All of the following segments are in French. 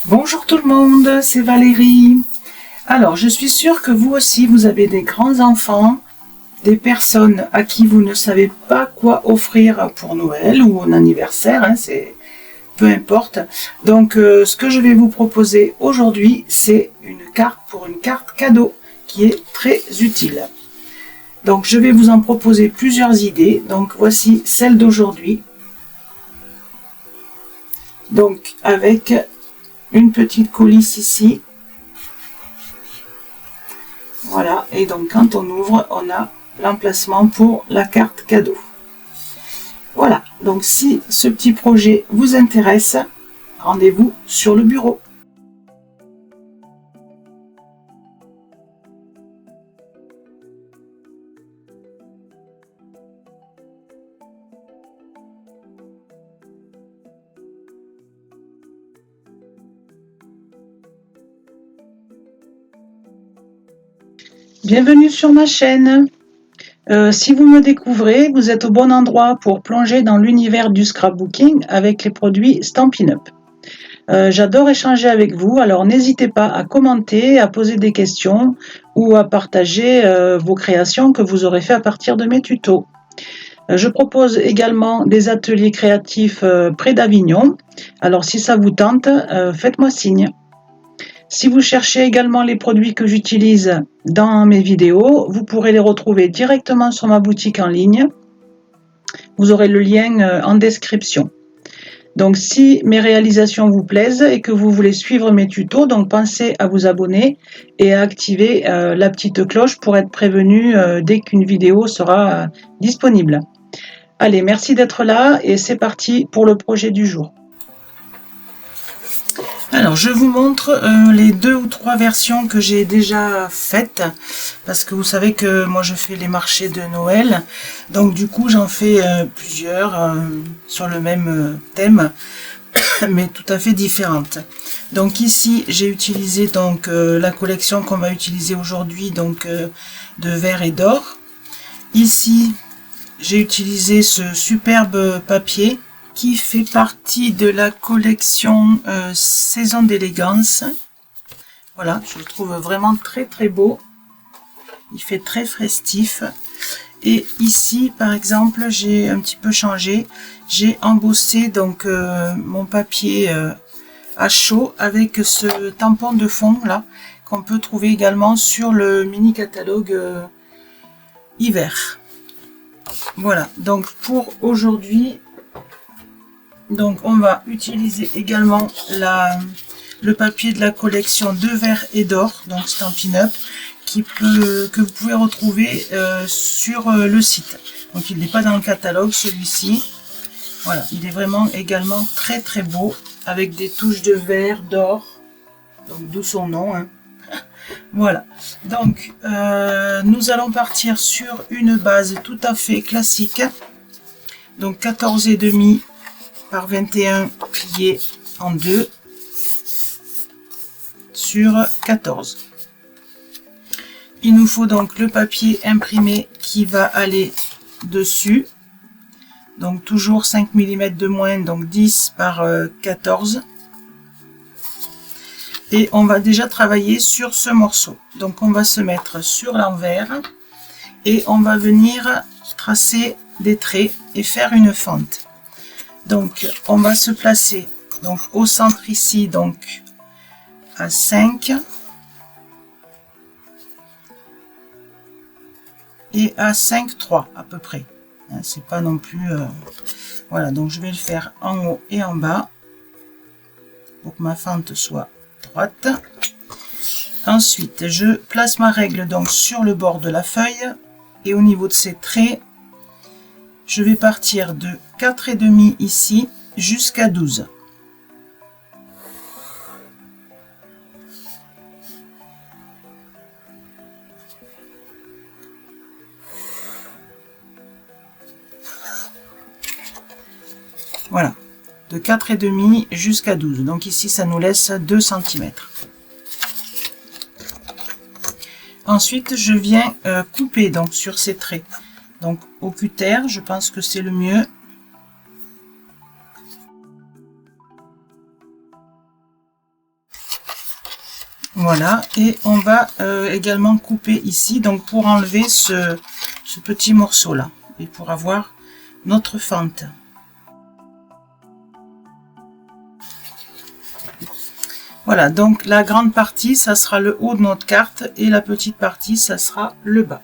Bonjour tout le monde, c'est Valérie. Alors, je suis sûre que vous aussi, vous avez des grands-enfants, des personnes à qui vous ne savez pas quoi offrir pour Noël ou un anniversaire, c'est peu importe. Donc, ce que je vais vous proposer aujourd'hui, c'est une carte pour une carte cadeau qui est très utile. Donc, je vais vous en proposer plusieurs idées. Donc, voici celle d'aujourd'hui. Donc, avec une petite coulisse ici. Voilà, et donc quand on ouvre, on a l'emplacement pour la carte cadeau. Voilà, donc si ce petit projet vous intéresse, rendez-vous sur le bureau. Bienvenue sur ma chaîne. Si vous me découvrez, vous êtes au bon endroit pour plonger dans l'univers du scrapbooking avec les produits Stampin' Up. J'adore échanger avec vous, alors n'hésitez pas à commenter, à poser des questions ou à partager vos créations que vous aurez fait à partir de mes tutos. Je propose également des ateliers créatifs près d'Avignon, alors si ça vous tente, faites-moi signe. Si vous cherchez également les produits que j'utilise dans mes vidéos, vous pourrez les retrouver directement sur ma boutique en ligne. Vous aurez le lien en description. Donc si mes réalisations vous plaisent et que vous voulez suivre mes tutos, donc pensez à vous abonner et à activer la petite cloche pour être prévenu dès qu'une vidéo sera disponible. Allez, merci d'être là et c'est parti pour le projet du jour. Alors, je vous montre les 2 ou 3 versions que j'ai déjà faites, parce que vous savez que moi je fais les marchés de Noël, donc du coup j'en fais plusieurs sur le même thème, mais tout à fait différentes. Donc ici j'ai utilisé donc la collection qu'on va utiliser aujourd'hui, donc de verre et d'or. Ici j'ai utilisé ce superbe papier qui fait partie de la collection Saison d'élégance. Voilà, je le trouve vraiment très très beau. Il fait très festif. Et ici, par exemple, j'ai un petit peu changé. J'ai embossé donc mon papier à chaud avec ce tampon de fond là qu'on peut trouver également sur le mini catalogue hiver. Voilà, donc pour aujourd'hui, donc on va utiliser également le papier de la collection de verre et d'or, donc Stampin' Up, que vous pouvez retrouver sur le site. Donc il n'est pas dans le catalogue celui-ci. Voilà, il est vraiment également très très beau, avec des touches de verre, d'or, donc d'où son nom. Voilà, donc nous allons partir sur une base tout à fait classique, donc 14,5 par 21 pliés en 2 sur 14. Il nous faut donc le papier imprimé qui va aller dessus, donc toujours 5 mm de moins, donc 10 par 14. Et on va déjà travailler sur ce morceau. Donc on va se mettre sur l'envers et on va venir tracer des traits et faire une fente. Donc on va se placer donc au centre ici, donc à 5 et à 5,3 à peu près. C'est pas non plus voilà, donc je vais le faire en haut et en bas pour que ma fente soit droite. Ensuite je place ma règle donc sur le bord de la feuille et au niveau de ces traits je vais partir de 4,5 ici jusqu'à 12. Voilà, de 4,5 jusqu'à 12. Donc ici ça nous laisse 2 cm. Ensuite je viens couper donc sur ces traits. Donc au cutter, je pense que c'est le mieux. Voilà, et on va également couper ici, donc pour enlever ce petit morceau là, et pour avoir notre fente. Voilà, donc la grande partie, ça sera le haut de notre carte, et la petite partie, ça sera le bas.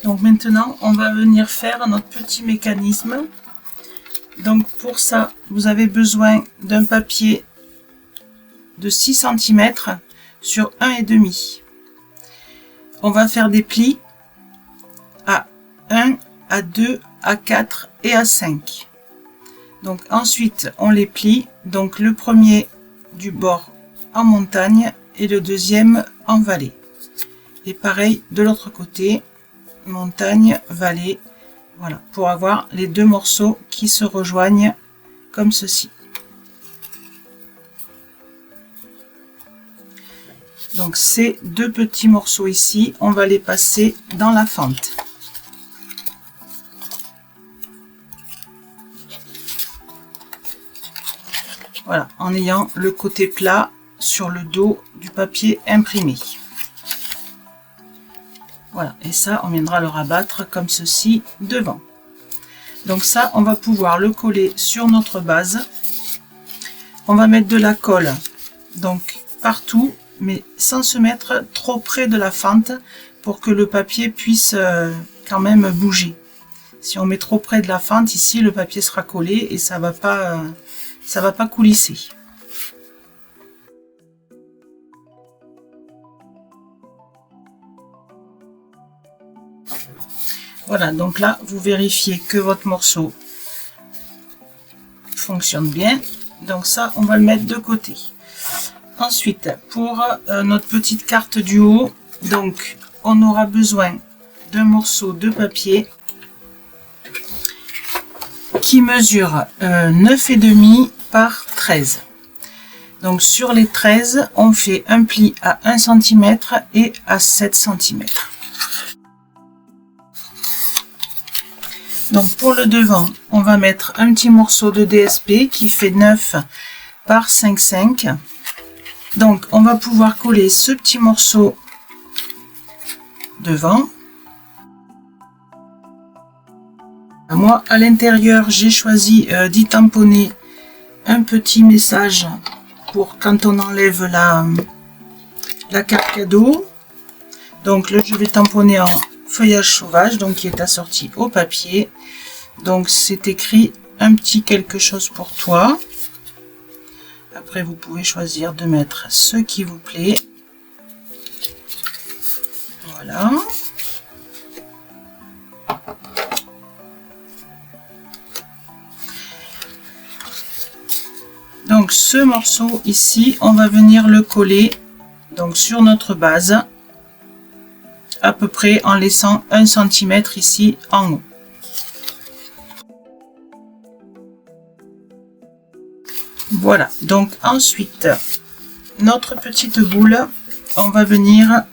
Donc maintenant, on va venir faire notre petit mécanisme. Donc pour ça, vous avez besoin d'un papier de 6 cm sur 1,5. On va faire des plis à 1, à 2, à 4 et à 5. Donc ensuite, on les plie. Donc le premier du bord en montagne et le deuxième en vallée. Et pareil de l'autre côté, montagne, vallée. Voilà, pour avoir les deux morceaux qui se rejoignent comme ceci. Donc ces deux petits morceaux ici, on va les passer dans la fente. Voilà, en ayant le côté plat sur le dos du papier imprimé. Voilà, et ça, on viendra le rabattre comme ceci devant. Donc ça, on va pouvoir le coller sur notre base. On va mettre de la colle, donc partout, mais sans se mettre trop près de la fente pour que le papier puisse quand même bouger. Si on met trop près de la fente, ici, le papier sera collé et ça va pas coulisser. Voilà, donc là, vous vérifiez que votre morceau fonctionne bien. Donc ça, on va le mettre de côté. Ensuite, pour notre petite carte du haut, donc on aura besoin d'un morceau de papier qui mesure 9,5 par 13. Donc sur les 13, on fait un pli à 1 cm et à 7 cm. Donc pour le devant, on va mettre un petit morceau de DSP qui fait 9 par 5,5. Donc on va pouvoir coller ce petit morceau devant. Moi à l'intérieur, j'ai choisi d'y tamponner un petit message pour quand on enlève la carte cadeau. Donc là je vais tamponner en feuillage sauvage, donc qui est assorti au papier. Donc c'est écrit un petit quelque chose pour toi. Après vous pouvez choisir de mettre ce qui vous plaît. Voilà. Donc ce morceau ici, on va venir le coller donc sur notre base, à peu près en laissant 1 cm ici en haut. Voilà, donc ensuite, notre petite boule, on va venir,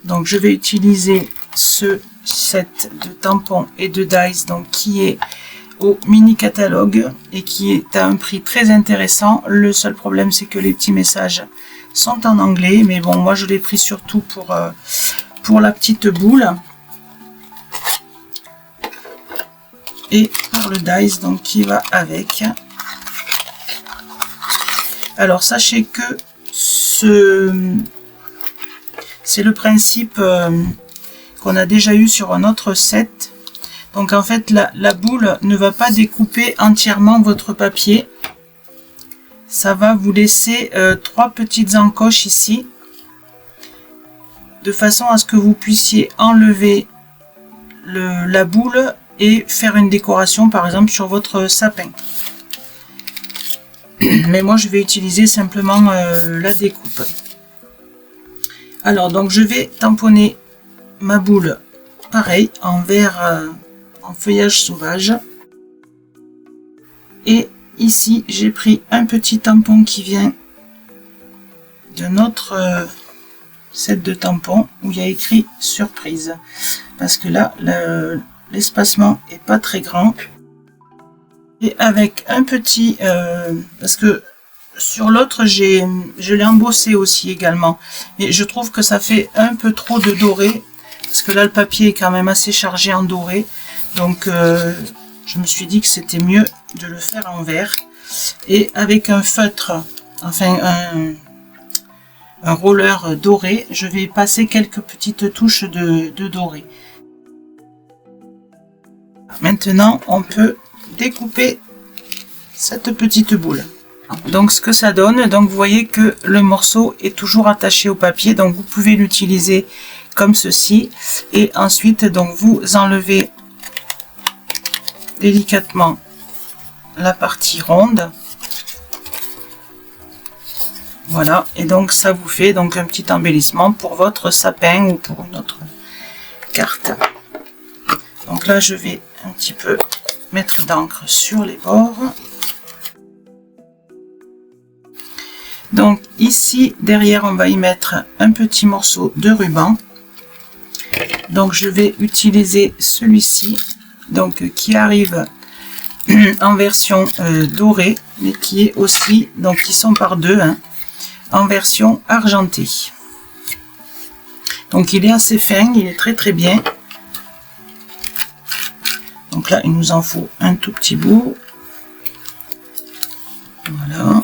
donc je vais utiliser ce set de tampons et de dies, donc qui est au mini catalogue et qui est à un prix très intéressant. Le seul problème, c'est que les petits messages sont en anglais, mais bon, moi je l'ai pris surtout pour la petite boule et pour le dies donc qui va avec. Alors sachez que c'est le principe qu'on a déjà eu sur un autre set. Donc en fait la boule ne va pas découper entièrement votre papier. Ça va vous laisser 3 petites encoches ici, de façon à ce que vous puissiez enlever la boule et faire une décoration par exemple sur votre sapin. Mais moi je vais utiliser simplement la découpe. Alors donc je vais tamponner ma boule pareil en vert en feuillage sauvage. Et ici j'ai pris un petit tampon qui vient de notre set de tampons où il y a écrit surprise. Parce que là l'espacement est pas très grand. Et avec un petit, parce que sur l'autre, je l'ai embossé aussi également. Mais je trouve que ça fait un peu trop de doré. Parce que là, le papier est quand même assez chargé en doré. Donc, je me suis dit que c'était mieux de le faire en vert. Et avec un feutre, enfin un roller doré, je vais passer quelques petites touches de doré. Maintenant, on peut découper cette petite boule. Donc ce que ça donne, donc vous voyez que le morceau est toujours attaché au papier, donc vous pouvez l'utiliser comme ceci, et ensuite donc vous enlevez délicatement la partie ronde. Voilà, et donc ça vous fait donc un petit embellissement pour votre sapin ou pour une autre carte. Donc là je vais un petit peu mettre d'encre sur les bords. Donc ici derrière on va y mettre un petit morceau de ruban. Donc je vais utiliser celui-ci, donc qui arrive en version dorée, mais qui est aussi, donc qui sont par deux, hein, en version argentée. Donc il est assez fin, il est très très bien. Donc là il nous en faut un tout petit bout. Voilà.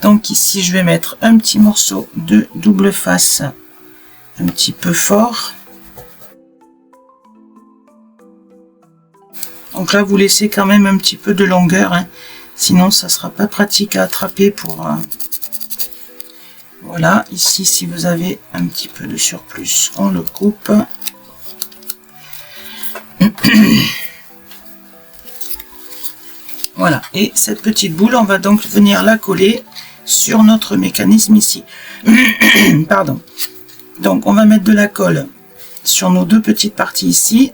Donc ici je vais mettre un petit morceau de double face un petit peu fort. Donc là vous laissez quand même un petit peu de longueur, hein, sinon ça sera pas pratique à attraper pour... Voilà, ici si vous avez un petit peu de surplus, on le coupe. Voilà, et cette petite boule, on va donc venir la coller sur notre mécanisme ici. Pardon. Donc on va mettre de la colle sur nos deux petites parties ici,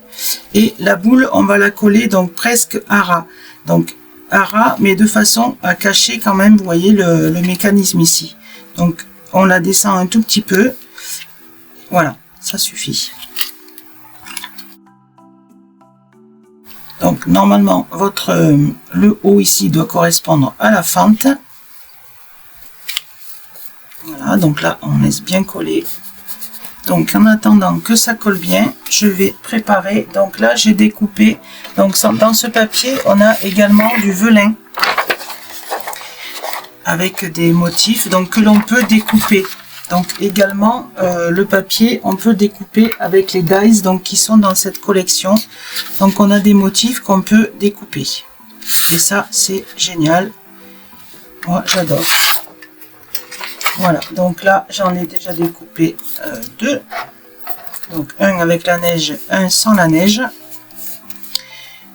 et la boule on va la coller donc presque à ras. Donc à ras, mais de façon à cacher quand même, vous voyez le mécanisme ici. Donc on la descend un tout petit peu. Voilà, ça suffit. Donc normalement le haut ici doit correspondre à la fente. Voilà, donc là on laisse bien coller. Donc en attendant que ça colle bien, je vais préparer. Donc là j'ai découpé, donc dans ce papier on a également du velin avec des motifs donc que l'on peut découper. Donc également le papier on peut découper avec les dies donc qui sont dans cette collection. Donc on a des motifs qu'on peut découper et ça c'est génial, moi j'adore. Voilà, donc là j'en ai déjà découpé deux, donc un avec la neige, un sans la neige.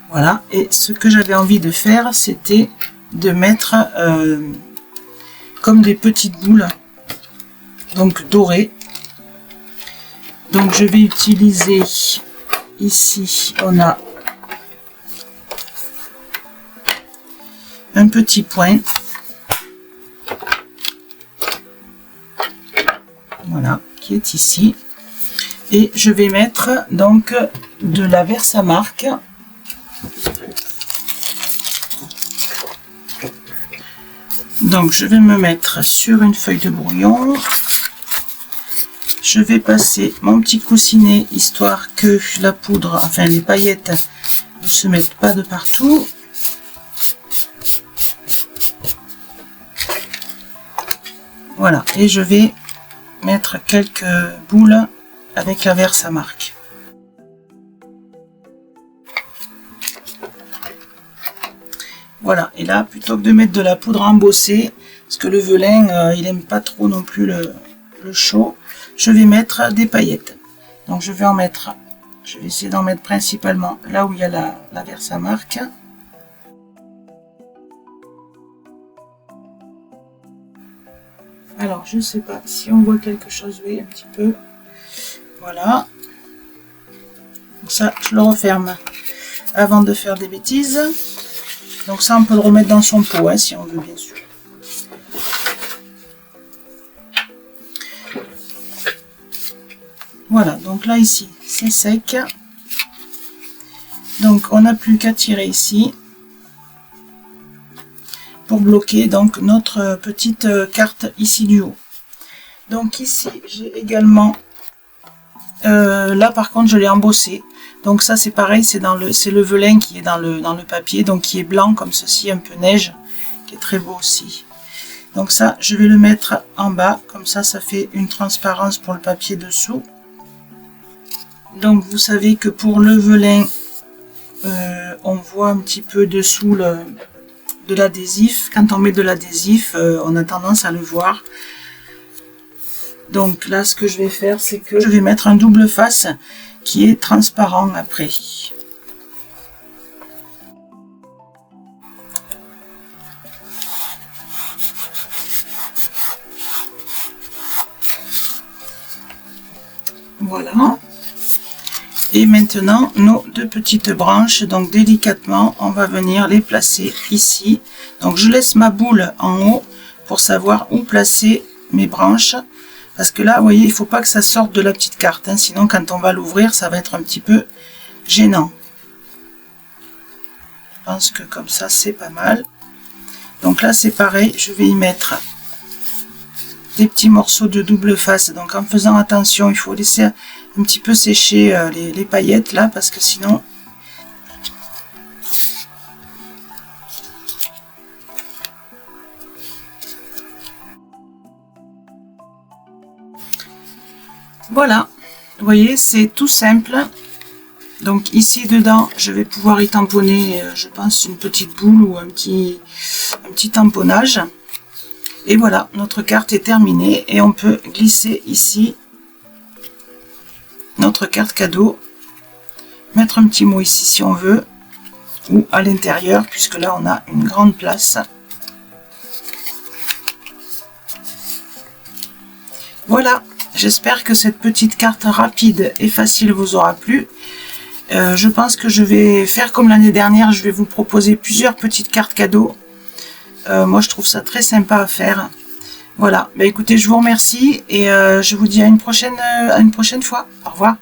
Voilà, et ce que j'avais envie de faire c'était de mettre comme des petites boules donc dorées. Donc je vais utiliser ici, on a un petit point. Voilà, qui est ici, et je vais mettre donc de la Versamark. Donc je vais me mettre sur une feuille de brouillon, je vais passer mon petit coussinet histoire que la poudre, enfin les paillettes ne se mettent pas de partout. Voilà, et je vais mettre quelques boules avec la Versamark. Voilà, et là plutôt que de mettre de la poudre embossée, parce que le velin il aime pas trop non plus le chaud, je vais mettre des paillettes. Donc je vais en mettre, je vais essayer d'en mettre principalement là où il y a la Versamark. Alors je ne sais pas si on voit quelque chose, oui un petit peu. Voilà. Donc ça je le referme avant de faire des bêtises. Donc ça on peut le remettre dans son pot hein, si on veut bien sûr. Voilà, donc là ici c'est sec. Donc on n'a plus qu'à tirer ici pour bloquer donc notre petite carte ici du haut. Donc ici j'ai également là par contre je l'ai embossé, donc ça c'est pareil, c'est le velin qui est dans le papier, donc qui est blanc comme ceci, un peu neige, qui est très beau aussi. Donc ça je vais le mettre en bas, comme ça ça fait une transparence pour le papier dessous. Donc vous savez que pour le velin on voit un petit peu dessous de l'adhésif. Quand on met de l'adhésif, on a tendance à le voir. Donc là, ce que je vais faire, c'est que je vais mettre un double face qui est transparent après. Voilà. Et maintenant, nos deux petites branches, donc délicatement, on va venir les placer ici. Donc je laisse ma boule en haut pour savoir où placer mes branches. Parce que là, vous voyez, il ne faut pas que ça sorte de la petite carte, hein, sinon quand on va l'ouvrir, ça va être un petit peu gênant. Je pense que comme ça, c'est pas mal. Donc là, c'est pareil, je vais y mettre des petits morceaux de double face. Donc en faisant attention, il faut laisser un petit peu sécher les paillettes là, parce que sinon... Voilà, vous voyez, c'est tout simple. Donc ici dedans, je vais pouvoir y tamponner, je pense, une petite boule ou un petit tamponnage. Et voilà, notre carte est terminée et on peut glisser ici notre carte cadeau, mettre un petit mot ici si on veut, ou à l'intérieur, puisque là on a une grande place. Voilà, j'espère que cette petite carte rapide et facile vous aura plu. Je pense que je vais faire comme l'année dernière, je vais vous proposer plusieurs petites cartes cadeaux. Moi je trouve ça très sympa à faire. Voilà, bah écoutez, je vous remercie et je vous dis à une prochaine fois. Au revoir.